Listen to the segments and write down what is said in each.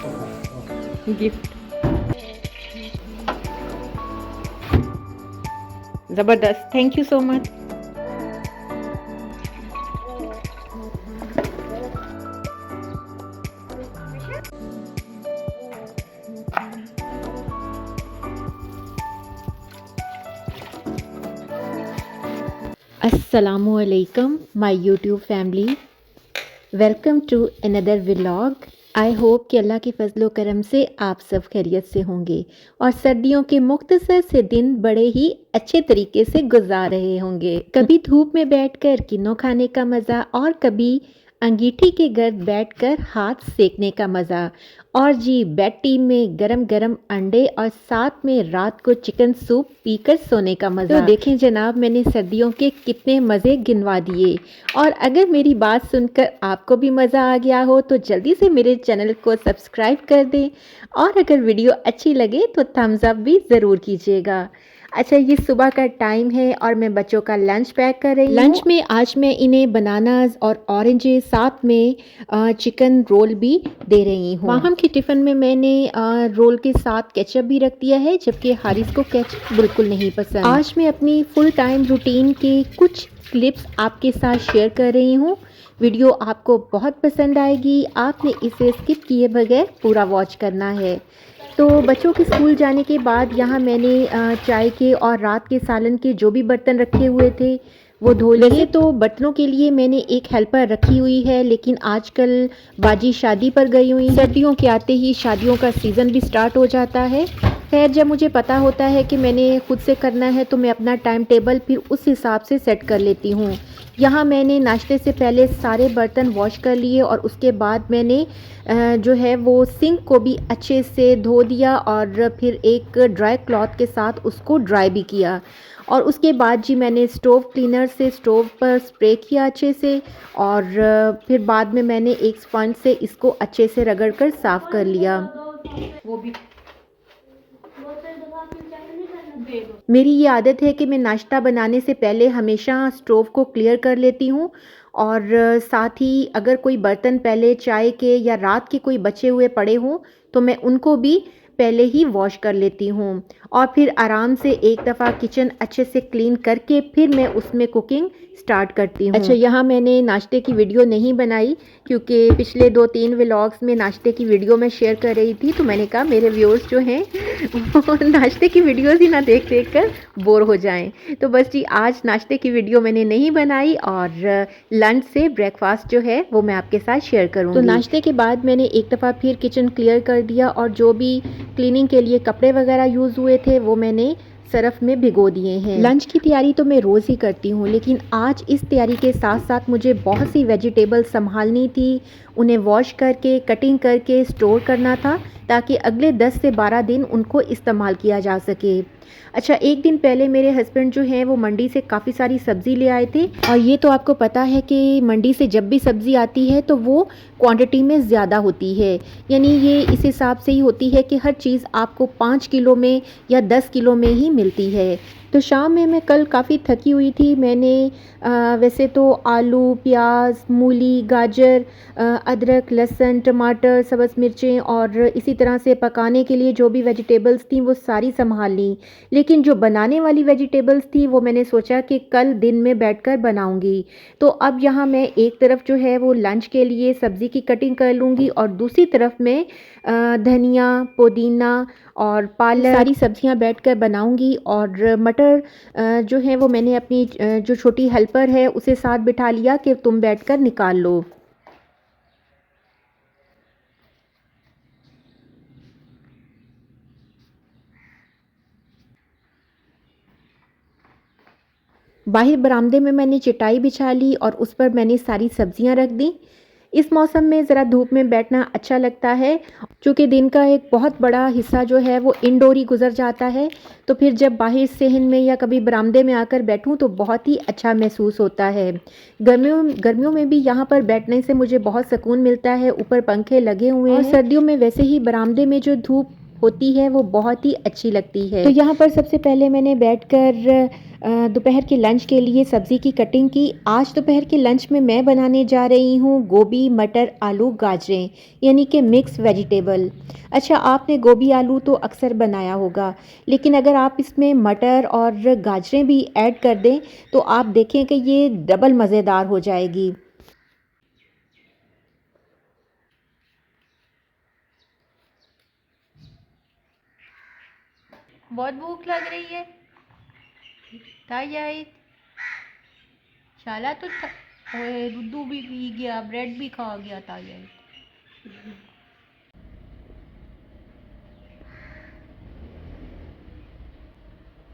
Gift ज़बरदस्त, thank you so much. अस्सलामुअलैकुम my YouTube family, welcome to another vlog. I hope कि अल्लाह के फजलो करम से आप सब खैरियत से होंगे और सर्दियों के मुख्तसर से दिन बड़े ही अच्छे तरीके से गुजार रहे होंगे। कभी धूप में बैठकर किन्नों खाने का मज़ा और कभी अंगीठी के गर्द बैठकर हाथ सेकने का मज़ा, और जी बेड टी में गरम गरम अंडे और साथ में रात को चिकन सूप पीकर सोने का मज़ा। तो देखें जनाब, मैंने सर्दियों के कितने मज़े गिनवा दिए। और अगर मेरी बात सुनकर आपको भी मज़ा आ गया हो तो जल्दी से मेरे चैनल को सब्सक्राइब कर दें, और अगर वीडियो अच्छी लगे तो थम्स अप भी ज़रूर कीजिएगा। अच्छा, ये सुबह का टाइम है और मैं बच्चों का लंच पैक कर रही हूँ। लंच में आज मैं इन्हें बनानास और ऑरेंजेस साथ में चिकन रोल भी दे रही हूँ। माहम के टिफ़िन में मैंने रोल के साथ केचप भी रख दिया है, जबकि हारिस को केचप बिल्कुल नहीं पसंद। आज मैं अपनी फुल टाइम रूटीन के कुछ क्लिप्स आपके साथ शेयर कर रही हूँ। वीडियो आपको बहुत पसंद आएगी, आपने इसे स्किप किए बगैर पूरा वॉच करना है। तो बच्चों के स्कूल जाने के बाद यहाँ मैंने चाय के और रात के सालन के जो भी बर्तन रखे हुए थे वो धो लिए। तो बर्तनों के लिए मैंने एक हेल्पर रखी हुई है, लेकिन आजकल बाजी शादी पर गई हुई। सर्दियों के आते ही शादियों का सीज़न भी स्टार्ट हो जाता है। खैर, जब मुझे पता होता है कि मैंने खुद से करना है तो मैं अपना टाइम टेबल फिर उस हिसाब से सेट कर लेती हूँ। यहाँ मैंने नाश्ते से पहले सारे बर्तन वॉश कर लिए और उसके बाद मैंने जो है वो सिंक को भी अच्छे से धो दिया और फिर एक ड्राई क्लॉथ के साथ उसको ड्राई भी किया। और उसके बाद जी मैंने स्टोव क्लीनर से स्टोव पर स्प्रे किया अच्छे से, और फिर बाद में मैंने एक स्पंज से इसको अच्छे से रगड़ कर साफ़ कर लिया। वो भी मेरी ये आदत है कि मैं नाश्ता बनाने से पहले हमेशा स्टोव को क्लियर कर लेती हूँ, और साथ ही अगर कोई बर्तन पहले चाय के या रात के कोई बचे हुए पड़े हों तो मैं उनको भी पहले ही वॉश कर लेती हूँ, और फिर आराम से एक दफ़ा किचन अच्छे से क्लीन करके फिर मैं उसमें कुकिंग स्टार्ट करती हूँ। अच्छा, यहाँ मैंने नाश्ते की वीडियो नहीं बनाई क्योंकि पिछले 2-3 व्लॉग्स में नाश्ते की वीडियो मैं शेयर कर रही थी, तो मैंने कहा मेरे व्यूअर्स जो हैं वो नाश्ते की वीडियोस ही ना देख देख कर बोर हो जाएं। तो बस जी, आज नाश्ते की वीडियो मैंने नहीं बनाई और लंच से ब्रेकफास्ट जो है वो मैं आपके साथ शेयर करूँगी। तो नाश्ते के बाद मैंने एक दफ़ा फिर किचन क्लियर कर दिया, और जो भी क्लीनिंग के लिए कपड़े वगैरह यूज़ हुए थे वो मैंने सरफ में भिगो दिए हैं। लंच की तैयारी तो मैं रोज़ ही करती हूँ, लेकिन आज इस तैयारी के साथ साथ मुझे बहुत सी वेजिटेबल संभालनी थी, उन्हें वॉश करके कटिंग करके स्टोर करना था ताकि अगले 10 से 12 दिन उनको इस्तेमाल किया जा सके। अच्छा, एक दिन पहले मेरे हस्बैंड जो हैं वो मंडी से काफ़ी सारी सब्ज़ी ले आए थे, और ये तो आपको पता है कि मंडी से जब भी सब्ज़ी आती है तो वो क्वांटिटी में ज़्यादा होती है, यानी ये इस हिसाब से ही होती है कि हर चीज़ आपको 5 किलो में या 10 किलो में ही मिलती है। तो शाम में मैं कल काफ़ी थकी हुई थी। मैंने वैसे तो आलू, प्याज, मूली, गाजर, अदरक, लहसुन, टमाटर, सब्ज़ मिर्चें और इसी तरह से पकाने के लिए जो भी वेजिटेबल्स थी वो सारी संभाल ली, लेकिन जो बनाने वाली वेजिटेबल्स थी वो मैंने सोचा कि कल दिन में बैठकर बनाऊंगी। तो अब यहाँ मैं एक तरफ जो है वो लंच के लिए सब्ज़ी की कटिंग कर लूँगी, और दूसरी तरफ मैं धनिया, पुदीना और पालक सारी सब्जियां बैठकर बनाऊंगी। और मटर जो है वो मैंने अपनी जो छोटी हेल्पर है उसे साथ बिठा लिया कि तुम बैठकर निकाल लो। बाहर बरामदे में मैंने चटाई बिछा ली और उस पर मैंने सारी सब्जियां रख दी। इस मौसम में ज़रा धूप में बैठना अच्छा लगता है, क्योंकि दिन का एक बहुत बड़ा हिस्सा जो है वो इंडोर ही गुजर जाता है। तो फिर जब बाहर सहन में या कभी बरामदे में आकर बैठूं तो बहुत ही अच्छा महसूस होता है। गर्मियों में भी यहाँ पर बैठने से मुझे बहुत सुकून मिलता है, ऊपर पंखे लगे हुए हैं, और सर्दियों में वैसे ही बरामदे में जो धूप होती है वो बहुत ही अच्छी लगती है। तो यहाँ पर सबसे पहले मैंने बैठकर दोपहर के लंच के लिए सब्ज़ी की कटिंग की। आज दोपहर के लंच में मैं बनाने जा रही हूँ गोभी मटर आलू गाजरें, यानी कि मिक्स वेजिटेबल। अच्छा, आपने गोभी आलू तो अक्सर बनाया होगा, लेकिन अगर आप इसमें मटर और गाजरें भी ऐड कर दें तो आप देखें कि ये डबल मज़ेदार हो जाएगी। बहुत भूख लग रही है। ताई शाला तो ओए दूध भी पी गया, ब्रेड भी खा गया ताई।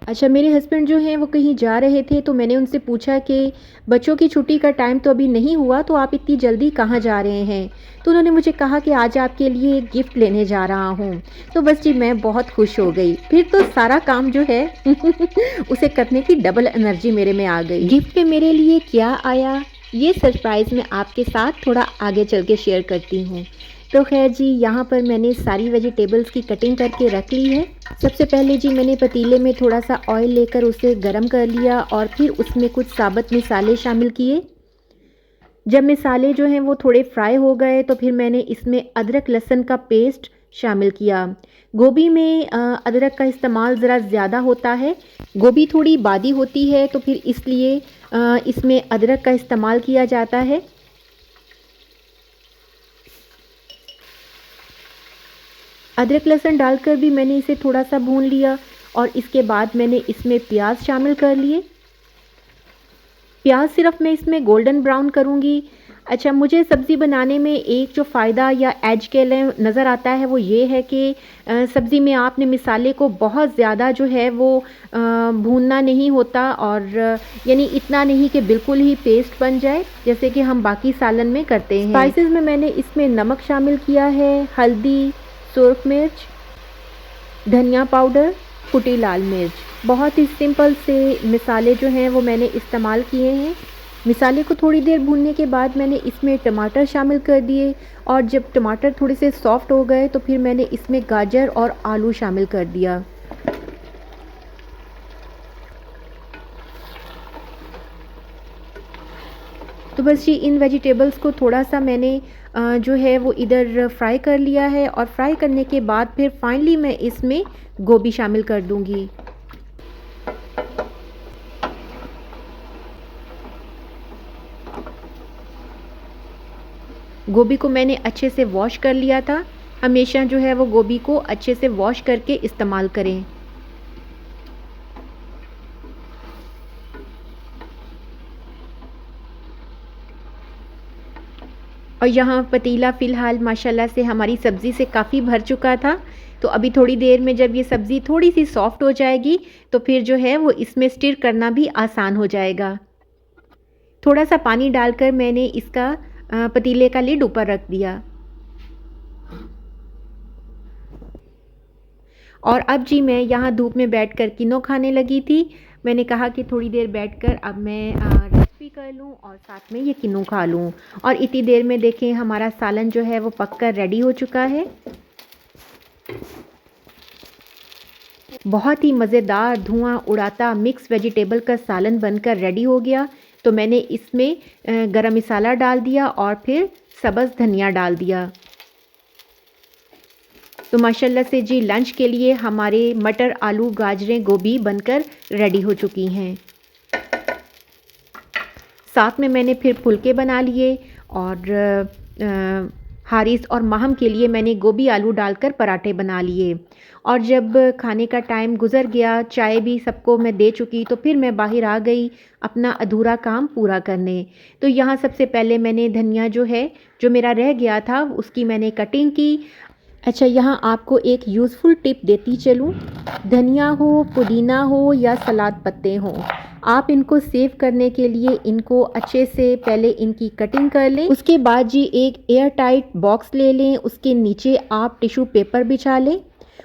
अच्छा, मेरे हस्बैंड जो हैं वो कहीं जा रहे थे, तो मैंने उनसे पूछा कि बच्चों की छुट्टी का टाइम तो अभी नहीं हुआ, तो आप इतनी जल्दी कहाँ जा रहे हैं? तो उन्होंने मुझे कहा कि आज आपके लिए एक गिफ्ट लेने जा रहा हूँ। तो बस जी मैं बहुत खुश हो गई। फिर तो सारा काम जो है उसे करने की डबल एनर्जी मेरे में आ गई। गिफ्ट में मेरे लिए क्या आया, ये सरप्राइज़ मैं आपके साथ थोड़ा आगे चल के शेयर करती हूँ। तो खैर जी, यहाँ पर मैंने सारी वेजिटेबल्स की कटिंग करके रख ली है। सबसे पहले जी मैंने पतीले में थोड़ा सा ऑयल लेकर उसे गरम कर लिया और फिर उसमें कुछ साबुत मसाले शामिल किए। जब मसाले जो हैं वो थोड़े फ्राई हो गए तो फिर मैंने इसमें अदरक लहसुन का पेस्ट शामिल किया। गोभी में अदरक का इस्तेमाल ज़रा ज़्यादा होता है। गोभी थोड़ी बादी होती है तो फिर इसलिए इसमें अदरक का इस्तेमाल किया जाता है। अदरक लहसुन डालकर भी मैंने इसे थोड़ा सा भून लिया और इसके बाद मैंने इसमें प्याज शामिल कर लिए। प्याज सिर्फ मैं इसमें गोल्डन ब्राउन करूँगी। अच्छा, मुझे सब्ज़ी बनाने में एक जो फ़ायदा या एज के लिए नज़र आता है वो ये है कि सब्ज़ी में आपने मसाले को बहुत ज़्यादा जो है वो भूनना नहीं होता, और यानी इतना नहीं कि बिल्कुल ही पेस्ट बन जाए जैसे कि हम बाकी सालन में करते हैं। स्पाइसेस में मैंने इसमें नमक शामिल किया है, हल्दी, सुर्ख मिर्च, धनिया पाउडर, कुटी लाल मिर्च। बहुत ही सिंपल से मसाले जो हैं वो मैंने इस्तेमाल किए हैं। मसाले को थोड़ी देर भूनने के बाद मैंने इसमें टमाटर शामिल कर दिए और जब टमाटर थोड़े से सॉफ्ट हो गए तो फिर मैंने इसमें गाजर और आलू शामिल कर दिया। तो बस जी इन वेजिटेबल्स को थोड़ा सा मैंने जो है वो इधर फ्राई कर लिया है और फ्राई करने के बाद फिर फाइनली मैं इसमें गोभी शामिल कर दूंगी। गोभी को मैंने अच्छे से वॉश कर लिया था। हमेशा जो है वो गोभी को अच्छे से वॉश करके इस्तेमाल करें। और यहाँ पतीला फ़िलहाल माशाल्लाह से हमारी सब्ज़ी से काफ़ी भर चुका था। तो अभी थोड़ी देर में जब ये सब्ज़ी थोड़ी सी सॉफ्ट हो जाएगी तो फिर जो है वो इसमें स्टिर करना भी आसान हो जाएगा। थोड़ा सा पानी डालकर मैंने इसका पतीले का लिड ऊपर रख दिया। और अब जी मैं यहाँ धूप में बैठकर किनो खाने लगी थी। मैंने कहा कि थोड़ी देर बैठकर अब मैं रेस्ट भी कर लूँ और साथ में ये किनो खा लूँ। और इतनी देर में देखें हमारा सालन जो है वो पककर रेडी हो चुका है। बहुत ही मज़ेदार धुआं उड़ाता मिक्स वेजिटेबल का सालन बनकर रेडी हो गया। तो मैंने इसमें गरम मसाला डाल दिया और फिर सब्ज़ धनिया डाल दिया। तो माशाल्लाह से जी लंच के लिए हमारे मटर आलू गाजरें गोभी बनकर रेडी हो चुकी हैं। साथ में मैंने फिर फुलके बना लिए और हारिस और महम के लिए मैंने गोभी आलू डालकर पराठे बना लिए। और जब खाने का टाइम गुज़र गया, चाय भी सबको मैं दे चुकी, तो फिर मैं बाहर आ गई अपना अधूरा काम पूरा करने। तो यहाँ सबसे पहले मैंने धनिया जो है जो मेरा रह गया था उसकी मैंने कटिंग की। अच्छा, यहाँ आपको एक यूज़फुल टिप देती चलूँ। धनिया हो, पुदीना हो या सलाद पत्ते हों, आप इनको सेव करने के लिए इनको अच्छे से पहले इनकी कटिंग कर लें। उसके बाद जी एक एयर टाइट बॉक्स ले लें, उसके नीचे आप टिश्यू पेपर बिछा लें।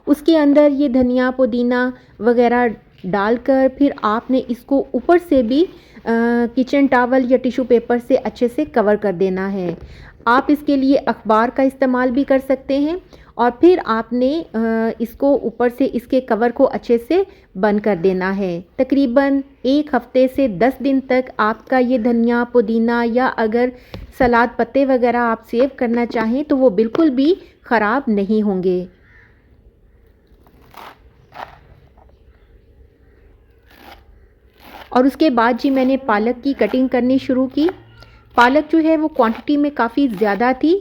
उसके अंदर ये धनिया पुदीना वगैरह डालकर फिर आपने इसको ऊपर से भी किचन टॉवल या टिश्यू पेपर से अच्छे से कवर कर देना है। आप इसके लिए अखबार का इस्तेमाल भी कर सकते हैं और फिर आपने इसको ऊपर से इसके कवर को अच्छे से बंद कर देना है। तकरीबन 1 हफ्ते से 10 दिन तक आपका ये धनिया, पुदीना या अगर सलाद पत्ते वगैरह आप सेव करना चाहें तो वो बिल्कुल भी ख़राब नहीं होंगे। और उसके बाद जी मैंने पालक की कटिंग करनी शुरू की। पालक जो है वो क्वांटिटी में काफ़ी ज़्यादा थी,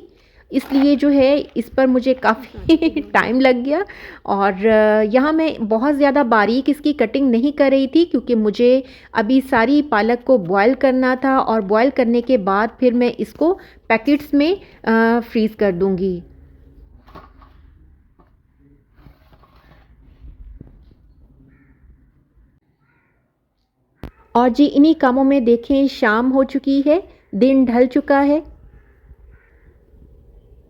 इसलिए जो है इस पर मुझे काफ़ी टाइम लग गया। और यहाँ मैं बहुत ज़्यादा बारीक इसकी कटिंग नहीं कर रही थी क्योंकि मुझे अभी सारी पालक को बॉयल करना था और बॉयल करने के बाद फिर मैं इसको पैकेट्स में फ्रीज़ कर दूँगी। और जी इन्हीं कामों में देखें शाम हो चुकी है, दिन ढल चुका है,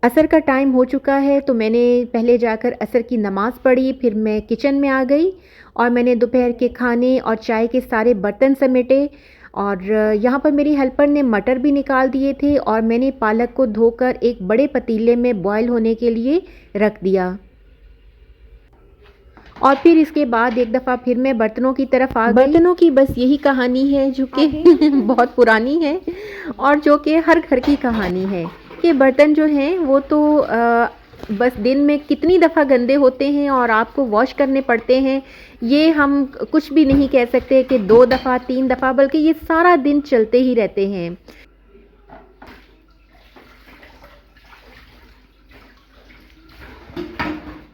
असर का टाइम हो चुका है। तो मैंने पहले जाकर असर की नमाज़ पढ़ी, फिर मैं किचन में आ गई और मैंने दोपहर के खाने और चाय के सारे बर्तन समेटे। और यहाँ पर मेरी हेल्पर ने मटर भी निकाल दिए थे और मैंने पालक को धोकर एक बड़े पतीले में बॉयल होने के लिए रख दिया। और फिर इसके बाद एक दफ़ा फिर मैं बर्तनों की तरफ आ गई। बर्तनों की बस यही कहानी है जो कि बहुत पुरानी है और जो कि हर घर की कहानी है कि बर्तन जो हैं वो तो बस दिन में कितनी दफ़ा गंदे होते हैं और आपको वॉश करने पड़ते हैं, ये हम कुछ भी नहीं कह सकते कि 2 दफ़ा 3 दफ़ा, बल्कि ये सारा दिन चलते ही रहते हैं।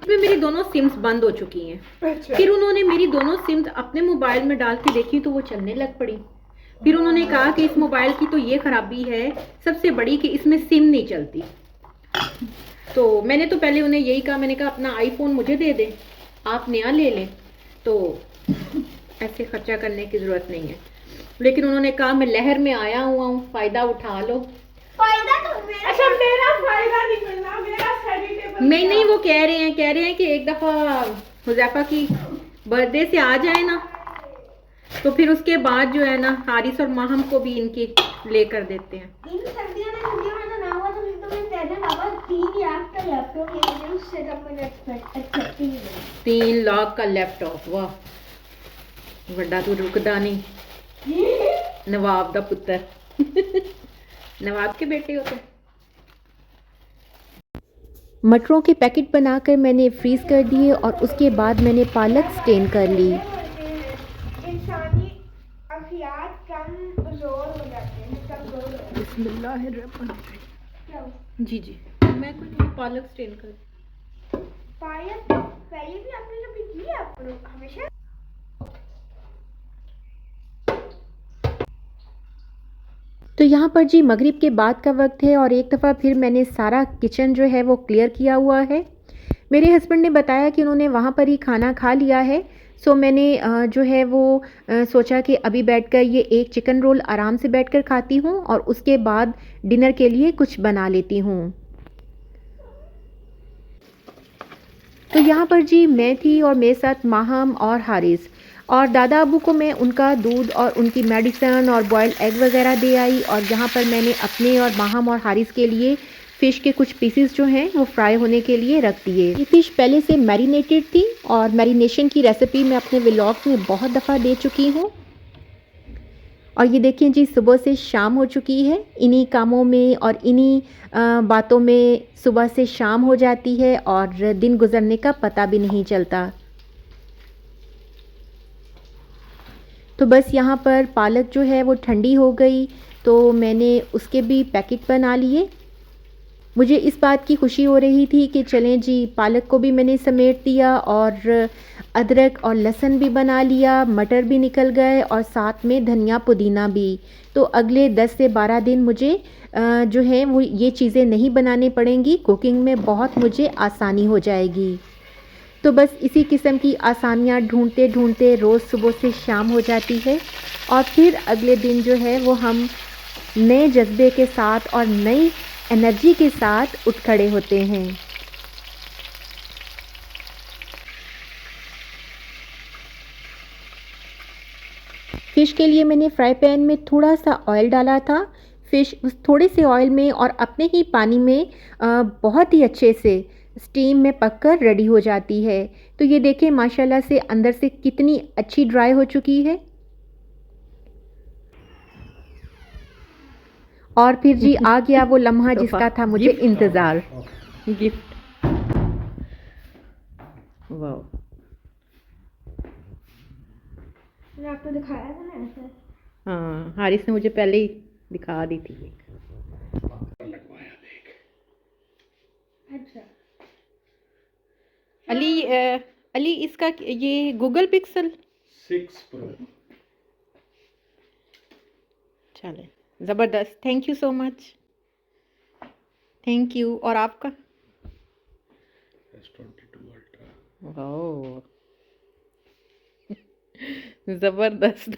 इसमें मेरी दोनों सिम्स बंद हो चुकी हैं। अच्छा। फिर उन्होंने मेरी दोनों सिम्स अपने मोबाइल में डाल के देखी तो वो चलने लग पड़ी। फिर उन्होंने कहा कि इस मोबाइल की तो ये खराबी है सबसे बड़ी कि इसमें सिम नहीं चलती। तो मैंने तो पहले उन्हें यही कहा, मैंने कहा अपना आईफोन मुझे दे दें, आप नया ले लें, तो ऐसे खर्चा करने की ज़रूरत नहीं है। लेकिन उन्होंने कहा मैं लहर में आया हुआ हूँ, फ़ायदा उठा लो। फायदा तो मेरा, अच्छा मेरा फायदा नहीं करना, मेरा सैनिटेबल नहीं वो कह रहे हैं कि एक दफ़ा हुज़ैफा की बर्थडे से आ जाए ना, तो फिर उसके बाद जो है ना हारिस और माहम को भी इनकी ले कर देते हैं। इन सर्दियों में तो ना हुआ तो फिर तो मैं कहते बाबा 3 लाख का लैपटॉप ले लीजिए, उससे तब मैंने एक्सेप्ट ही नहीं। 3 लाख का लैपटॉप, वाह वड्डा तू रुकदा नहीं नवाब दा पुत्र नवाब के बेटे होते। मटरों के पैकेट बनाकर मैंने फ्रीज़ कर दिए और उसके बाद मैंने पालक स्टेन कर ली। इंसानी अखियात कमजोर हो जाते हैं, कमजोर हो जाते हैं। बिस्मिल्लाहिर्रहमानिर्रहीम। जी मैं कुछ पालक स्टेन कर। पालक पहले भी आपने कभी की है? आप हमेशा तो यहाँ पर जी मगरिब के बाद का वक्त है और एक दफ़ा फिर मैंने सारा किचन जो है वो क्लियर किया हुआ है। मेरे हस्बैंड ने बताया कि उन्होंने वहाँ पर ही खाना खा लिया है। सो मैंने जो है वो सोचा कि अभी बैठकर ये एक चिकन रोल आराम से बैठकर खाती हूँ और उसके बाद डिनर के लिए कुछ बना लेती हूँ। तो यहाँ पर जी मैं थी और मेरे साथ माहम और हारिस, और दादा अबू को मैं उनका दूध और उनकी मेडिसन और बॉयल्ड एग वगैरह दे आई। और यहाँ पर मैंने अपने और माहम और हारिस के लिए फ़िश के कुछ पीसेस जो हैं वो फ्राई होने के लिए रख दिए। ये फ़िश पहले से मैरिनेटेड थी और मैरिनेशन की रेसिपी मैं अपने व्लॉग्स में बहुत दफ़ा दे चुकी हूँ। और ये देखिए जी सुबह से शाम हो चुकी है। इन्हीं कामों में और इन्हीं बातों में सुबह से शाम हो जाती है और दिन गुजरने का पता भी नहीं चलता। तो बस यहाँ पर पालक जो है वो ठंडी हो गई तो मैंने उसके भी पैकेट बना लिए। मुझे इस बात की खुशी हो रही थी कि चलें जी पालक को भी मैंने समेट दिया और अदरक और लहसुन भी बना लिया, मटर भी निकल गए और साथ में धनिया पुदीना भी। तो अगले 10 से 12 दिन मुझे जो है वो ये चीज़ें नहीं बनाने पड़ेंगी, कुकिंग में बहुत मुझे आसानी हो जाएगी। तो बस इसी किस्म की आसानियाँ ढूंढते ढूंढते रोज़ सुबह से शाम हो जाती है और फिर अगले दिन जो है वो हम नए जज्बे के साथ और नई एनर्जी के साथ उठ खड़े होते हैं। फ़िश के लिए मैंने फ्राई पैन में थोड़ा सा ऑयल डाला था। फ़िश उस थोड़े से ऑयल में और अपने ही पानी में बहुत ही अच्छे से स्टीम में पककर रेडी हो जाती है। तो ये देखें माशाल्लाह से अंदर से कितनी अच्छी ड्राई हो चुकी है। और फिर जी आ गया वो लम्हा जिसका था मुझे इंतज़ार। गिफ्ट। वाह। मैंने आपको दिखाया था ना ऐसे। हाँ, हारिस ने मुझे पहले ही दिखा दी थी। अच्छा। अली अली इसका ये गूगल पिक्सल 6 Pro। चले, ज़बरदस्त। Thank you so much. Thank you. और आपका? S22 Ultra। ओह ज़बरदस्त।